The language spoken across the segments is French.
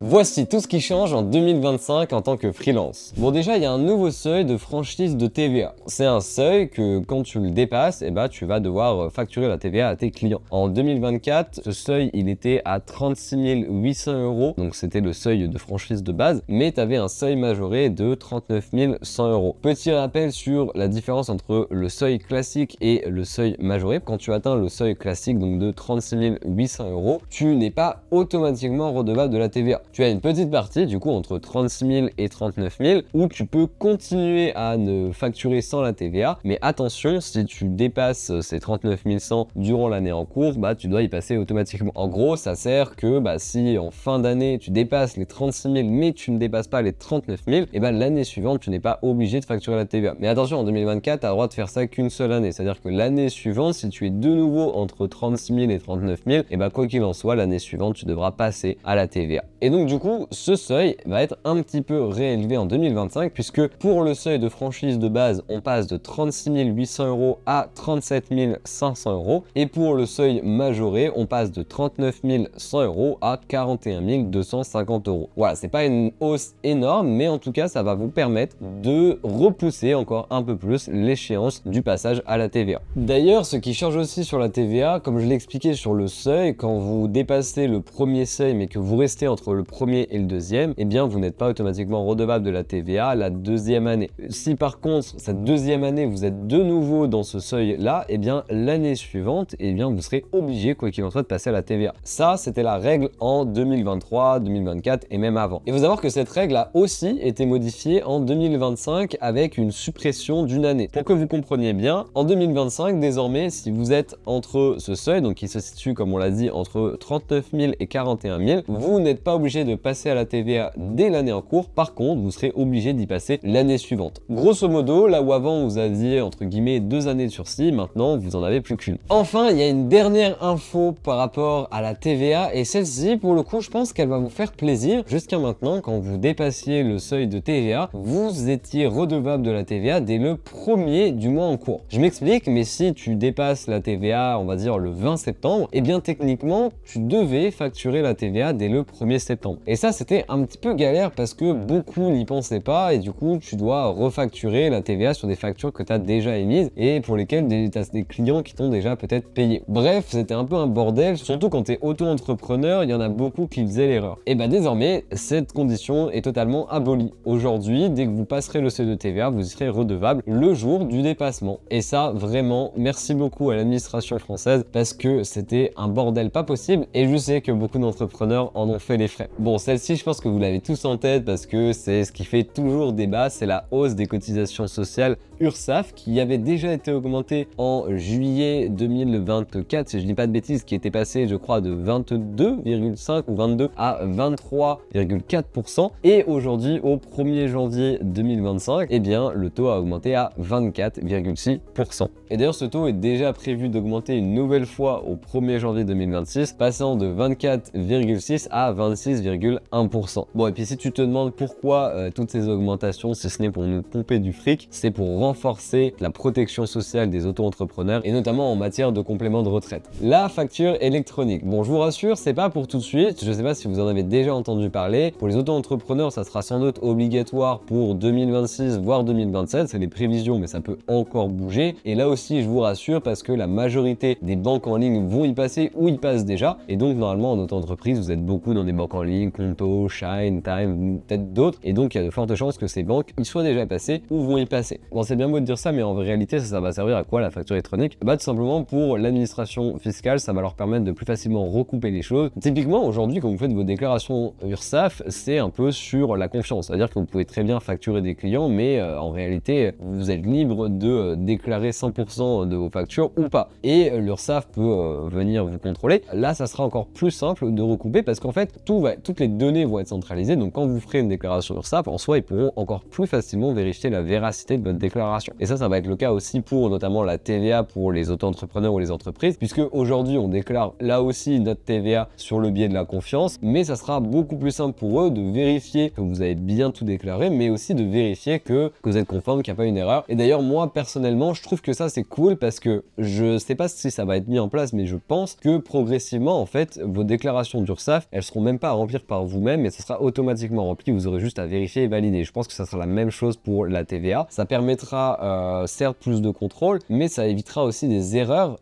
Voici tout ce qui change en 2025 en tant que freelance. Bon, déjà il y a un nouveau seuil de franchise de TVA. C'est un seuil que quand tu le dépasses, tu vas devoir facturer la TVA à tes clients. En 2024, ce seuil il était à 36 800 €, donc c'était le seuil de franchise de base, mais tu avais un seuil majoré de 39 100 €. Petit rappel sur la différence entre le seuil classique et le seuil majoré. Quand tu atteins le seuil classique, donc de 36 800 €, tu n'es pas automatiquement redevable de la TVA. Tu as une petite partie, du coup, entre 36 000 et 39 000, où tu peux continuer à ne facturer sans la TVA. Mais attention, si tu dépasses ces 39 100 durant l'année en cours, tu dois y passer automatiquement. En gros, ça sert que si en fin d'année, tu dépasses les 36 000, mais tu ne dépasses pas les 39 000, l'année suivante, tu n'es pas obligé de facturer la TVA. Mais attention, en 2024, tu as le droit de faire ça qu'une seule année. C'est-à-dire que l'année suivante, si tu es de nouveau entre 36 000 et 39 000, quoi qu'il en soit, l'année suivante, tu devras passer à la TVA. Et donc, du coup, ce seuil va être un petit peu réélevé en 2025, puisque pour le seuil de franchise de base, on passe de 36 800 € à 37 500 €, et pour le seuil majoré, on passe de 39 100 € à 41 250 €. Voilà, c'est pas une hausse énorme, mais en tout cas, ça va vous permettre de repousser encore un peu plus l'échéance du passage à la TVA. D'ailleurs, ce qui change aussi sur la TVA, comme je l'ai expliqué sur le seuil, quand vous dépassez le premier seuil, mais que vous restez entre le premier et le deuxième, vous n'êtes pas automatiquement redevable de la TVA la deuxième année. Si par contre, cette deuxième année, vous êtes de nouveau dans ce seuil-là, l'année suivante, vous serez obligé, quoi qu'il en soit, de passer à la TVA. Ça, c'était la règle en 2023, 2024 et même avant. Il faut savoir que cette règle a aussi été modifiée en 2025 avec une suppression d'une année. Pour que vous compreniez bien, en 2025, désormais, si vous êtes entre ce seuil, donc qui se situe, comme on l'a dit, entre 39 000 et 41 000, vous n'êtes pas obligé de passer à la TVA dès l'année en cours. Par contre, vous serez obligé d'y passer l'année suivante. Grosso modo, là où avant vous aviez entre guillemets 2 années de sursis, maintenant vous en avez plus qu'une. Enfin, il y a une dernière info par rapport à la TVA, et celle-ci, pour le coup, je pense qu'elle va vous faire plaisir. Jusqu'à maintenant, quand vous dépassiez le seuil de TVA, vous étiez redevable de la TVA dès le premier du mois en cours. Je m'explique, mais si tu dépasses la TVA, on va dire le 20 septembre, techniquement, tu devais facturer la TVA dès le 1er septembre. Et ça, c'était un petit peu galère parce que beaucoup n'y pensaient pas, et du coup, tu dois refacturer la TVA sur des factures que tu as déjà émises et pour lesquelles tu as des clients qui t'ont déjà peut-être payé. Bref, c'était un peu un bordel, surtout quand tu es auto-entrepreneur, il y en a beaucoup qui faisaient l'erreur. Et désormais, cette condition est totalement abolie. Aujourd'hui, dès que vous passerez le seuil de TVA, vous serez redevable le jour du dépassement. Et ça, vraiment, merci beaucoup à l'administration française parce que c'était un bordel pas possible, et je sais que beaucoup d'entrepreneurs en ont fait les frais. Bon, celle-ci, je pense que vous l'avez tous en tête parce que c'est ce qui fait toujours débat, c'est la hausse des cotisations sociales URSSAF qui avait déjà été augmentée en juillet 2024, si je dis pas de bêtises, qui était passé, je crois, de 22,5 ou 22 à 23,4%. Et aujourd'hui, au 1er janvier 2025, le taux a augmenté à 24,6%. Et d'ailleurs, ce taux est déjà prévu d'augmenter une nouvelle fois au 1er janvier 2026, passant de 24,6 à 26,1%. Bon, et puis si tu te demandes pourquoi toutes ces augmentations, si ce n'est pour nous pomper du fric, c'est pour renforcer la protection sociale des auto-entrepreneurs, et notamment en matière de complément de retraite. La facture électronique. Bon, je vous rassure, c'est pas pour tout de suite. Je sais pas si vous en avez déjà entendu parler. Pour les auto-entrepreneurs, ça sera sans doute obligatoire pour 2026, voire 2027. C'est les prévisions, mais ça peut encore bouger. Et là aussi, je vous rassure, parce que la majorité des banques en ligne vont y passer ou y passent déjà. Et donc, normalement, en auto-entreprise, vous êtes beaucoup dans des banques en ligne, Conto, Shine, Time, peut-être d'autres. Et donc, il y a de fortes chances que ces banques y soient déjà passées ou vont y passer. Bon, c'est bien beau de dire ça, mais en réalité, ça va servir à quoi la facture électronique? Tout simplement pour l'administration fiscale, ça va leur permettre de plus facilement recouper les choses. Typiquement, aujourd'hui, quand vous faites vos déclarations URSSAF, c'est un peu sur la confiance. C'est-à-dire que vous pouvez très bien facturer des clients, mais en réalité, vous êtes libre de déclarer 100% de vos factures ou pas. Et l'URSSAF peut venir vous contrôler. Là, ça sera encore plus simple de recouper parce qu'en fait, toutes les données vont être centralisées. Donc, quand vous ferez une déclaration URSSAF, en soi, ils pourront encore plus facilement vérifier la véracité de votre déclaration. Et ça va être le cas aussi pour notamment la TVA pour les auto-entrepreneurs ou les entreprises, puisque aujourd'hui, on déclare là aussi notre TVA sur le biais de la confiance, mais ça sera beaucoup plus simple pour eux de vérifier que vous avez bien tout déclaré, mais aussi de vérifier que vous êtes conforme, qu'il n'y a pas une erreur. Et d'ailleurs, moi, personnellement, je trouve que ça, c'est cool parce que je sais pas si ça va être mis en place, mais je pense que progressivement, en fait, vos déclarations d'URSSAF, elles seront même pas à remplir remplir par vous-même et ce sera automatiquement rempli, vous aurez juste à vérifier et valider. Je pense que ça sera la même chose pour la TVA. Ça permettra certes plus de contrôle, mais ça évitera aussi des erreurs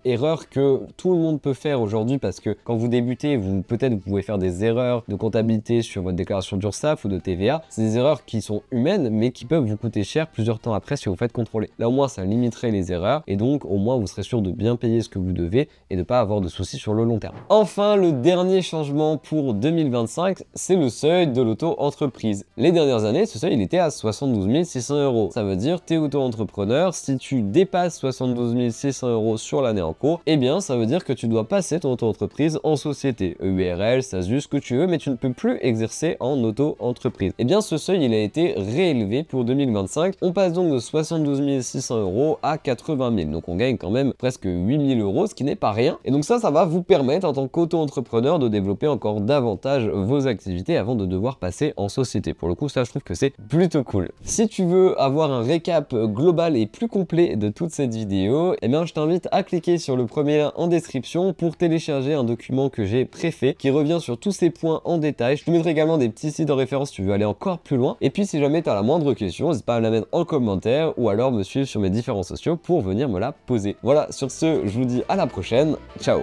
que tout le monde peut faire aujourd'hui, parce que quand vous débutez, peut-être vous pouvez faire des erreurs de comptabilité sur votre déclaration d'URSSAF ou de TVA. C'est des erreurs qui sont humaines, mais qui peuvent vous coûter cher plusieurs temps après si vous faites contrôler. Là au moins ça limiterait les erreurs et donc au moins vous serez sûr de bien payer ce que vous devez et de pas avoir de soucis sur le long terme. Enfin, le dernier changement pour 2025, c'est le seuil de l'auto-entreprise. Les dernières années, ce seuil il était à 72 600 €. Ça veut dire t'es auto-entrepreneur, si tu dépasses 72 600 € sur l'année en cours, eh bien ça veut dire que tu dois passer ton auto-entreprise en société, EURL, SASU, ce que tu veux, mais tu ne peux plus exercer en auto-entreprise. Eh bien ce seuil il a été réélevé pour 2025. On passe donc de 72 600 € à 80 000. Donc on gagne quand même presque 8 000 €, ce qui n'est pas rien. Et donc ça va vous permettre en tant qu'auto-entrepreneur de développer encore davantage vos activités avant de devoir passer en société. Pour le coup, ça je trouve que c'est plutôt cool. Si tu veux avoir un récap global et plus complet de toute cette vidéo, eh bien je t'invite à cliquer sur le premier lien en description pour télécharger un document que j'ai préfet qui revient sur tous ces points en détail. Je te mettrai également des petits sites de référence si tu veux aller encore plus loin. Et puis si jamais tu as la moindre question, n'hésite pas à me la mettre en commentaire ou alors me suivre sur mes différents sociaux pour venir me la poser. Voilà, sur ce, je vous dis à la prochaine. Ciao!